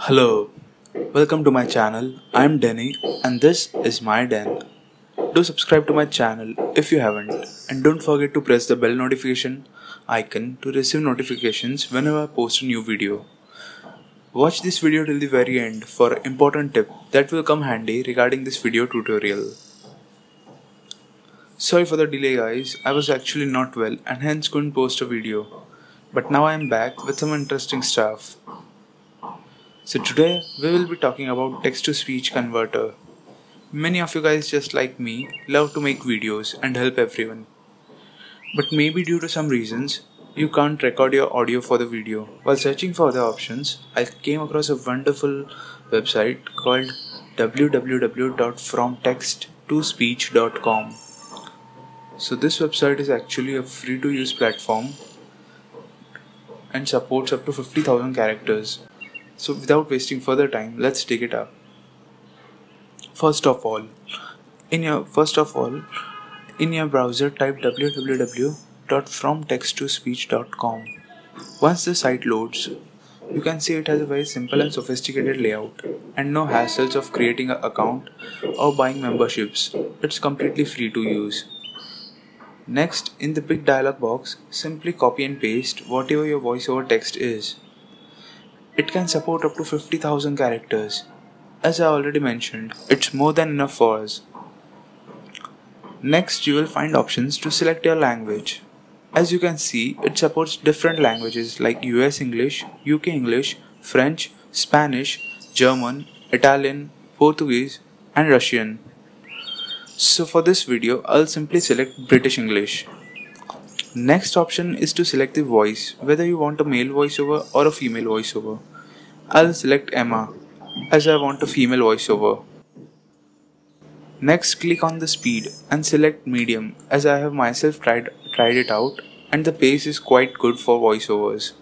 Hello, welcome to my channel. I'm Denny and this is my den. Do subscribe to my channel if you haven't, and don't forget to press the bell notification icon to receive notifications whenever I post a new video. Watch this video till the very end for an important tip that will come handy regarding this video tutorial. Sorry for the delay guys, I was actually not well and hence couldn't post a video. But now I am back with some interesting stuff. So today we will be talking about text-to-speech converter. Many of you guys, just like me, love to make videos and help everyone. But maybe due to some reasons, you can't record your audio for the video. While searching for other options, I came across a wonderful website called www.fromtexttospeech.com. So this website is actually a free to use platform and supports up to 50,000 characters. So without wasting further time, let's dig it up. First of all, in your browser type www.fromtexttospeech.com. Once the site loads, you can see it has a very simple and sophisticated layout and no hassles of creating an account or buying memberships. It's completely free to use. Next, in the big dialog box, simply copy and paste whatever your voiceover text is. It can support up to 50,000 characters. As I already mentioned, it's more than enough for us. Next, you will find options to select your language. As you can see, it supports different languages like US English, UK English, French, Spanish, German, Italian, Portuguese, and Russian. So for this video, I'll simply select British English. Next option is to select the voice, whether you want a male voiceover or a female voiceover. I'll select Emma, as I want a female voiceover. Next, click on the speed and select medium, as I have myself tried it out and the pace is quite good for voiceovers.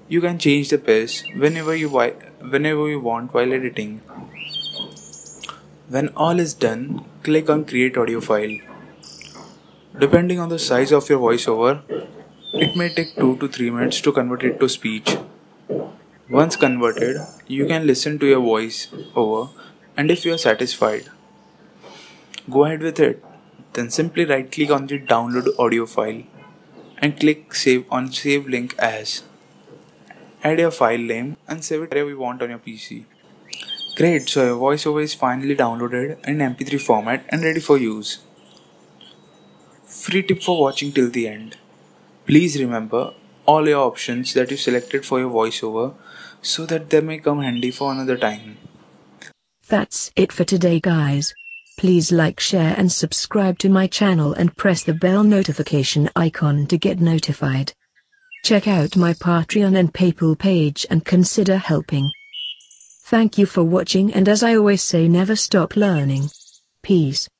You can change the pace whenever you want while editing. When all is done, click on create audio file. Depending on the size of your voiceover, it may take 2 to 3 minutes to convert it to speech. Once converted, you can listen to your voice over, and if you are satisfied, go ahead with it. Then simply right click on the download audio file and click save on save link as. Add your file name and save it wherever you want on your PC. Great, so your voiceover is finally downloaded in MP3 format and ready for use. Free tip for watching till the end. Please remember all your options that you selected for your voiceover so that they may come handy for another time. That's it for today guys. Please like, share and subscribe to my channel and press the bell notification icon to get notified. Check out my Patreon and PayPal page and consider helping. Thank you for watching, and as I always say, never stop learning. Peace.